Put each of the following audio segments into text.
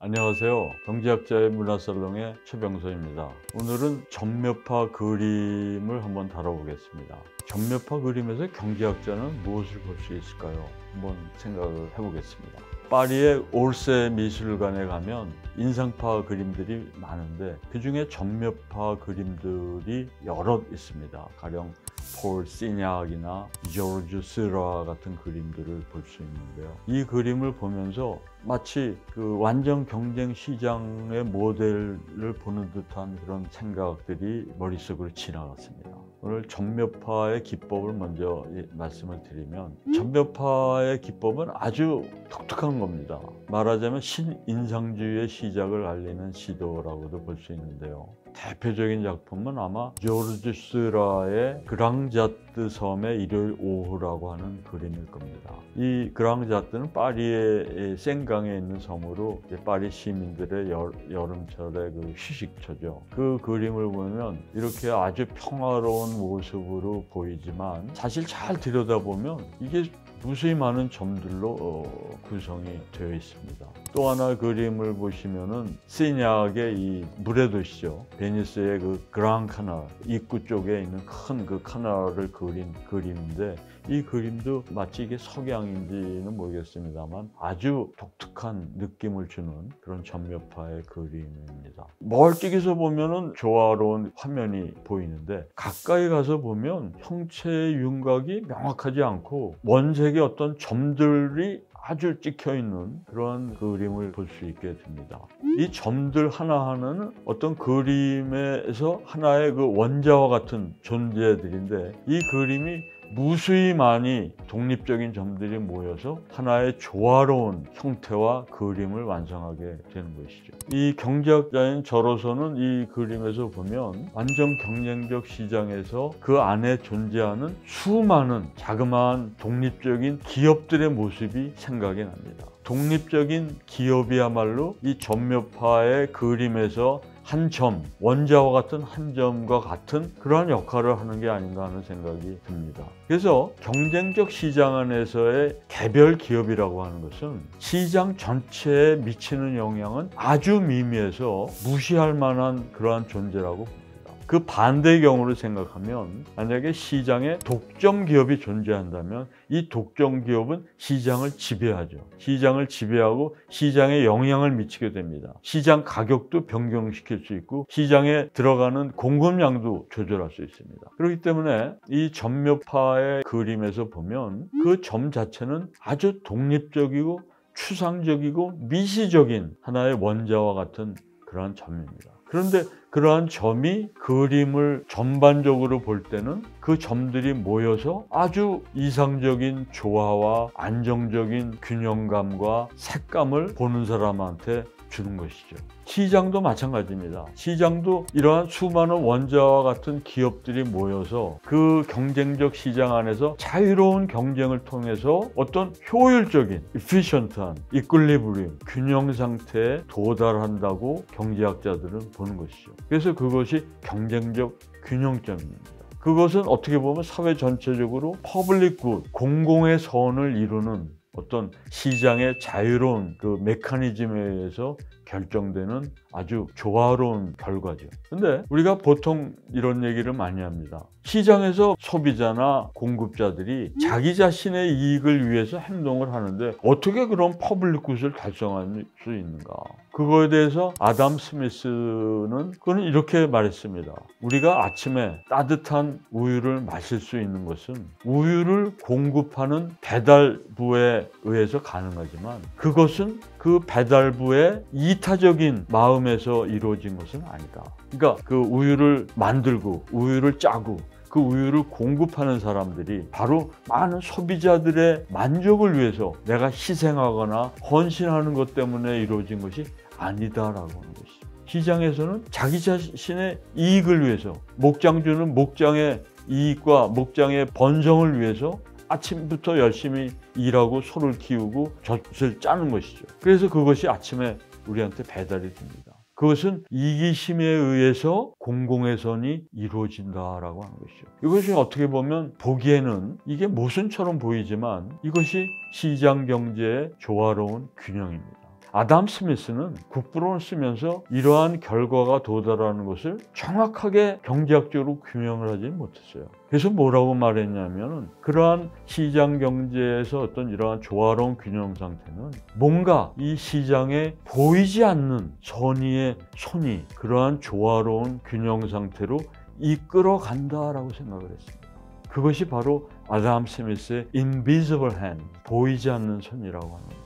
안녕하세요. 경제학자의 문화살롱의 최병서입니다. 오늘은 점묘파 그림을 한번 다뤄보겠습니다. 점묘파 그림에서 경제학자는 무엇을 볼 수 있을까요? 한번 생각을 해보겠습니다. 파리의 올세 미술관에 가면 인상파 그림들이 많은데 그 중에 점묘파 그림들이 여럿 있습니다. 가령 폴 시냐크이나 조르주 스eurat 같은 그림들을 볼 수 있는데요. 이 그림을 보면서 마치 그 완전 경쟁 시장의 모델을 보는 듯한 그런 생각들이 머릿속으로 지나갔습니다. 오늘 점묘파의 기법을 먼저 말씀을 드리면, 점묘파의 기법은 아주 독특한 겁니다. 말하자면 신인상주의의 시작을 알리는 시도라고도 볼 수 있는데요. 대표적인 작품은 아마 조르주 스eurat의 그랑자트 섬의 일요일 오후라고 하는 그림일 겁니다. 이 그랑자트는 파리의 생강에 있는 섬으로 파리 시민들의 여름철의 그 휴식처죠. 그 그림을 보면 이렇게 아주 평화로운 모습으로 보이지만 사실 잘 들여다보면 이게 무수히 많은 점들로 구성이 되어 있습니다. 또 하나 그림을 보시면은 시냐크의 이 물의 도시죠. 베니스의 그 그랑 카날 입구 쪽에 있는 큰 그 카날을 그린 그림인데, 이 그림도 마치 이게 석양인지는 모르겠습니다만 아주 독특한 느낌을 주는 그런 점묘파의 그림입니다. 멀찍이서 보면은 조화로운 화면이 보이는데 가까이 가서 보면 형체의 윤곽이 명확하지 않고 원색의 어떤 점들이 아주 찍혀 있는 그런 그림을 볼 수 있게 됩니다. 이 점들 하나하나는 어떤 그림에서 하나의 그 원자와 같은 존재들인데, 이 그림이 무수히 많이 독립적인 점들이 모여서 하나의 조화로운 형태와 그림을 완성하게 되는 것이죠. 이 경제학자인 저로서는 이 그림에서 보면 완전 경쟁적 시장에서 그 안에 존재하는 수많은 자그마한 독립적인 기업들의 모습이 생각이 납니다. 독립적인 기업이야말로 이 점묘파의 그림에서 한 점, 원자와 같은 한 점과 같은 그러한 역할을 하는 게 아닌가 하는 생각이 듭니다. 그래서 경쟁적 시장 안에서의 개별 기업이라고 하는 것은 시장 전체에 미치는 영향은 아주 미미해서 무시할 만한 그러한 존재라고 봅니다. 그 반대의 경우를 생각하면, 만약에 시장에 독점 기업이 존재한다면 이 독점 기업은 시장을 지배하죠. 시장을 지배하고 시장에 영향을 미치게 됩니다. 시장 가격도 변경시킬 수 있고 시장에 들어가는 공급량도 조절할 수 있습니다. 그렇기 때문에 이 점묘파의 그림에서 보면 그 점 자체는 아주 독립적이고 추상적이고 미시적인 하나의 원자와 같은 그러한 점입니다. 그런데 그러한 점이 그림을 전반적으로 볼 때는 그 점들이 모여서 아주 이상적인 조화와 안정적인 균형감과 색감을 보는 사람한테 주는 것이죠. 시장도 마찬가지입니다. 시장도 이러한 수많은 원자와 같은 기업들이 모여서 그 경쟁적 시장 안에서 자유로운 경쟁을 통해서 어떤 효율적인 efficient한 equilibrium, 균형 상태에 도달한다고 경제학자들은 보는 것이죠. 그래서 그것이 경쟁적 균형점입니다. 그것은 어떻게 보면 사회 전체적으로 퍼블릭 굿, 공공의 선을 이루는 어떤 시장의 자유로운 그 메커니즘에 의해서 결정되는 아주 조화로운 결과죠. 근데 우리가 보통 이런 얘기를 많이 합니다. 시장에서 소비자나 공급자들이 자기 자신의 이익을 위해서 행동을 하는데 어떻게 그런 퍼블릭 굿을 달성할 수 있는가? 그거에 대해서 아담 스미스는 그는 이렇게 말했습니다. 우리가 아침에 따뜻한 우유를 마실 수 있는 것은 우유를 공급하는 배달부에 의해서 가능하지만 그것은 그 배달부의 이타적인 마음에서 이루어진 것은 아니다. 그러니까 그 우유를 만들고 우유를 짜고 그 우유를 공급하는 사람들이 바로 많은 소비자들의 만족을 위해서 내가 희생하거나 헌신하는 것 때문에 이루어진 것이 아니다라고 하는 것이죠. 시장에서는 자기 자신의 이익을 위해서, 목장주는 목장의 이익과 목장의 번성을 위해서 아침부터 열심히 일하고 소를 키우고 젖을 짜는 것이죠. 그래서 그것이 아침에 우리한테 배달이 됩니다. 그것은 이기심에 의해서 공공의 선이 이루어진다라고 하는 것이죠. 이것이 어떻게 보면 보기에는 이게 모순처럼 보이지만 이것이 시장 경제의 조화로운 균형입니다. 아담 스미스는 국부론을 쓰면서 이러한 결과가 도달하는 것을 정확하게 경제학적으로 규명을 하지 못했어요. 그래서 뭐라고 말했냐면 그러한 시장 경제에서 어떤 이러한 조화로운 균형 상태는 뭔가 이 시장에 보이지 않는 선의의 손이 그러한 조화로운 균형 상태로 이끌어 간다라고 생각을 했습니다. 그것이 바로 아담 스미스의 invisible hand, 보이지 않는 손이라고 하는 거예요.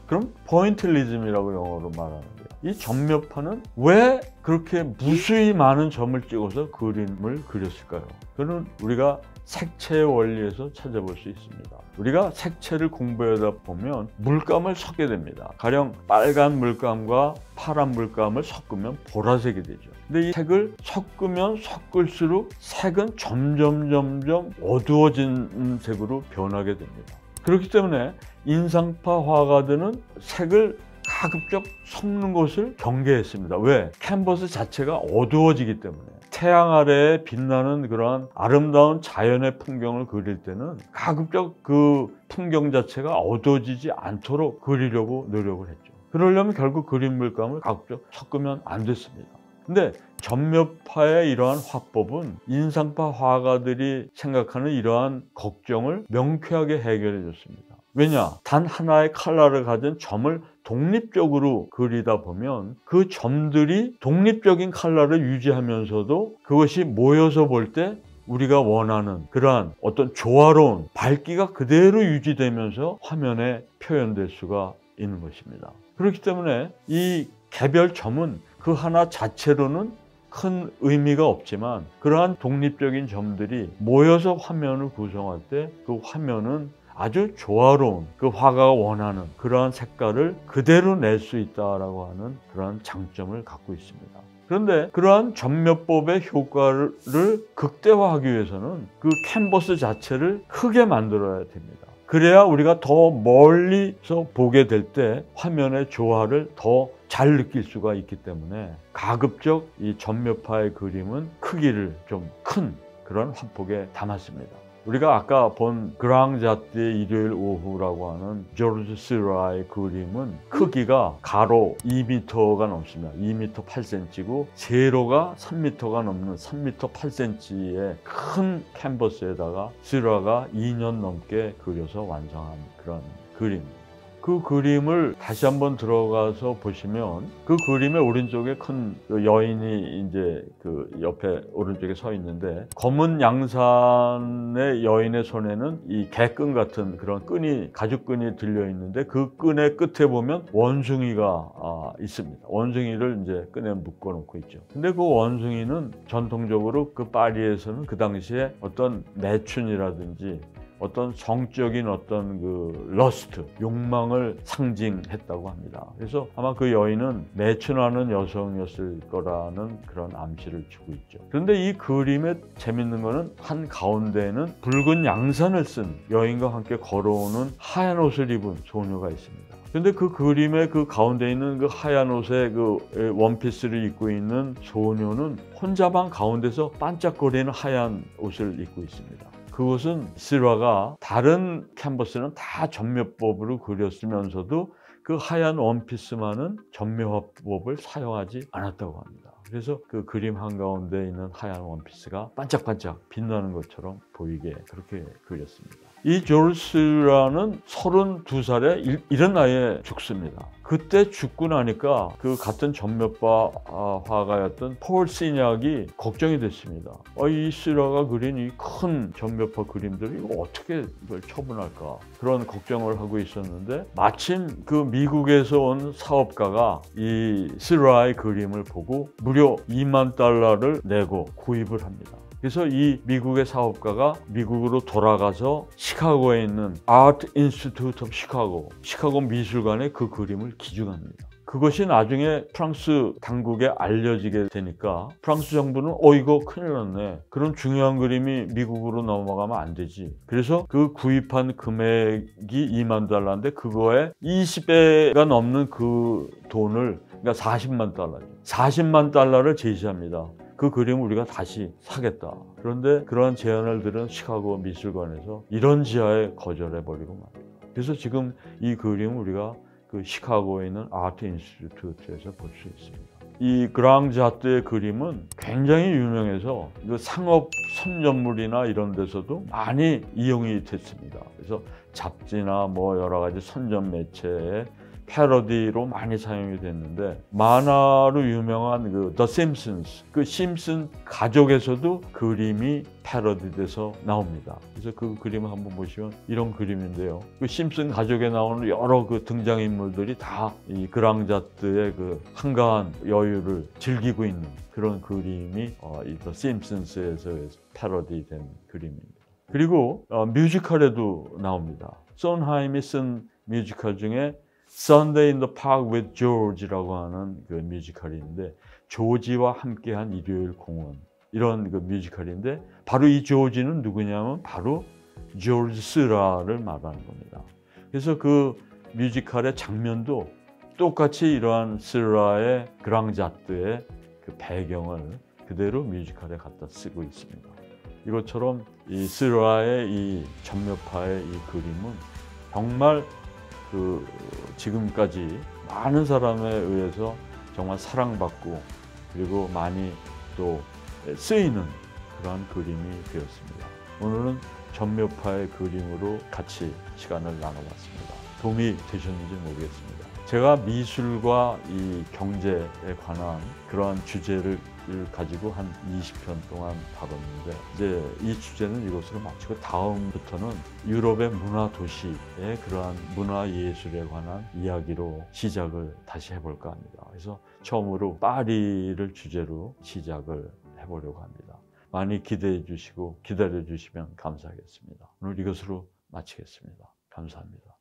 그럼 포인틀리즘이라고 영어로 말하는 거예요. 이 점묘파는 왜 그렇게 무수히 많은 점을 찍어서 그림을 그렸을까요? 그는 우리가 색채의 원리에서 찾아볼 수 있습니다. 우리가 색채를 공부하다 보면 물감을 섞게 됩니다. 가령 빨간 물감과 파란 물감을 섞으면 보라색이 되죠. 근데 이 색을 섞으면 섞을수록 색은 점점 어두워진 색으로 변하게 됩니다. 그렇기 때문에 인상파 화가들은 색을 가급적 섞는 것을 경계했습니다. 왜? 캔버스 자체가 어두워지기 때문에. 태양 아래에 빛나는 그러한 아름다운 자연의 풍경을 그릴 때는 가급적 그 풍경 자체가 어두워지지 않도록 그리려고 노력을 했죠. 그러려면 결국 그림 물감을 가급적 섞으면 안 됐습니다. 근데 점묘파의 이러한 화법은 인상파 화가들이 생각하는 이러한 걱정을 명쾌하게 해결해 줬습니다. 왜냐? 단 하나의 컬러를 가진 점을 독립적으로 그리다 보면 그 점들이 독립적인 컬러를 유지하면서도 그것이 모여서 볼 때 우리가 원하는 그러한 어떤 조화로운 밝기가 그대로 유지되면서 화면에 표현될 수가 있는 것입니다. 그렇기 때문에 이 개별 점은 그 하나 자체로는 큰 의미가 없지만 그러한 독립적인 점들이 모여서 화면을 구성할 때 그 화면은 아주 조화로운 그 화가가 원하는 그러한 색깔을 그대로 낼 수 있다라고 하는 그러한 장점을 갖고 있습니다. 그런데 그러한 점묘법의 효과를 극대화하기 위해서는 그 캔버스 자체를 크게 만들어야 됩니다. 그래야 우리가 더 멀리서 보게 될 때 화면의 조화를 더 잘 느낄 수가 있기 때문에 가급적 이 점묘파의 그림은 크기를 좀 큰 그런 화폭에 담았습니다. 우리가 아까 본 그랑자트의 일요일 오후라고 하는 조르지 시라의 그림은 크기가 가로 2m가 넘습니다. 2m 8cm고 세로가 3m가 넘는 3m 8cm의 큰 캔버스에다가 시라가 2년 넘게 그려서 완성한 그런 그림입니다. 그 그림을 다시 한번 들어가서 보시면 그 그림의 오른쪽에 큰 여인이 이제 그 옆에 오른쪽에 서 있는데 검은 양산의 여인의 손에는 이 개끈 같은 그런 끈이 가죽끈이 들려 있는데 그 끈의 끝에 보면 원숭이가 있습니다. 원숭이를 이제 끈에 묶어 놓고 있죠. 근데 그 원숭이는 전통적으로 그 파리에서는 그 당시에 어떤 매춘이라든지 어떤 성적인 어떤 그 러스트, 욕망을 상징했다고 합니다. 그래서 아마 그 여인은 매춘하는 여성이었을 거라는 그런 암시를 주고 있죠. 그런데 이 그림의 재밌는 거는 한 가운데에는 붉은 양산을 쓴 여인과 함께 걸어오는 하얀 옷을 입은 소녀가 있습니다. 근데 그 그림의 그 가운데 있는 그 하얀 옷에 그 원피스를 입고 있는 소녀는 혼자만 가운데서 반짝거리는 하얀 옷을 입고 있습니다. 그것은 시라가 다른 캔버스는 다 점묘법으로 그렸으면서도 그 하얀 원피스만은 점묘화법을 사용하지 않았다고 합니다. 그래서 그 그림 한가운데 있는 하얀 원피스가 반짝반짝 빛나는 것처럼 보이게 그렇게 그렸습니다. 이 조르스라는 32살에 이른 나이에 죽습니다. 그때 죽고 나니까 그 같은 점묘파 화가였던 폴 시냐기 걱정이 됐습니다. 이 시라가 그린 이 큰 점묘파 그림들을 이거 어떻게 이걸 처분할까 그런 걱정을 하고 있었는데 마침 그 미국에서 온 사업가가 이 시라의 그림을 보고 무려 $20,000를 내고 구입을 합니다. 그래서 이 미국의 사업가가 미국으로 돌아가서 시카고에 있는 Art Institute of 시카고 미술관에 그 그림을 기증합니다. 그것이 나중에 프랑스 당국에 알려지게 되니까 프랑스 정부는 이거 큰일 났네. 그런 중요한 그림이 미국으로 넘어가면 안 되지. 그래서 그 구입한 금액이 $20,000인데 그거에 20배가 넘는 그 돈을 그러니까 $400,000죠. $400,000를 제시합니다. 그 그림을 우리가 다시 사겠다. 그런데 그러한 제안을 들은 시카고 미술관에서 이런 지하에 거절해버리고 맙니다. 그래서 지금 이 그림을 우리가 그 시카고에 있는 아트 인스티튜트에서 볼 수 있습니다. 이 그랑자트의 그림은 굉장히 유명해서 그 상업 선전물이나 이런 데서도 많이 이용이 됐습니다. 그래서 잡지나 뭐 여러 가지 선전 매체에 패러디로 많이 사용이 됐는데, 만화로 유명한 그 The Simpsons, 그 심슨 가족에서도 그림이 패러디돼서 나옵니다. 그래서 그 그림을 한번 보시면 이런 그림인데요. 그 심슨 가족에 나오는 여러 그 등장인물들이 다 이 그랑자트의 그 한가한 여유를 즐기고 있는 그런 그림이 이 The Simpsons에서 패러디된 그림입니다. 그리고 뮤지컬에도 나옵니다. sondheim이 쓴 뮤지컬 중에 Sunday in the Park with George라고 하는 그 뮤지컬인데, 조지와 함께한 일요일 공원, 이런 그 뮤지컬인데, 바로 이 조지는 누구냐면 바로 조지 스라를 말하는 겁니다. 그래서 그 뮤지컬의 장면도 똑같이 이러한 스라의 그랑자트의 그 배경을 그대로 뮤지컬에 갖다 쓰고 있습니다. 이것처럼 이 스라의 이 전묘파의 이 그림은 정말 그 지금까지 많은 사람에 의해서 정말 사랑받고, 그리고 많이 또 쓰이는 그러한 그림이 되었습니다. 오늘은 전묘파의 그림으로 같이 시간을 나눠봤습니다. 도움이 되셨는지 모르겠습니다. 제가 미술과 이 경제에 관한 그러한 주제를 가지고 한 20편 동안 다뤘는데, 이제 이 주제는 이것으로 마치고 다음부터는 유럽의 문화 도시의 그러한 문화 예술에 관한 이야기로 시작을 다시 해볼까 합니다. 그래서 처음으로 파리를 주제로 시작을 해보려고 합니다. 많이 기대해 주시고 기다려 주시면 감사하겠습니다. 오늘 이것으로 마치겠습니다. 감사합니다.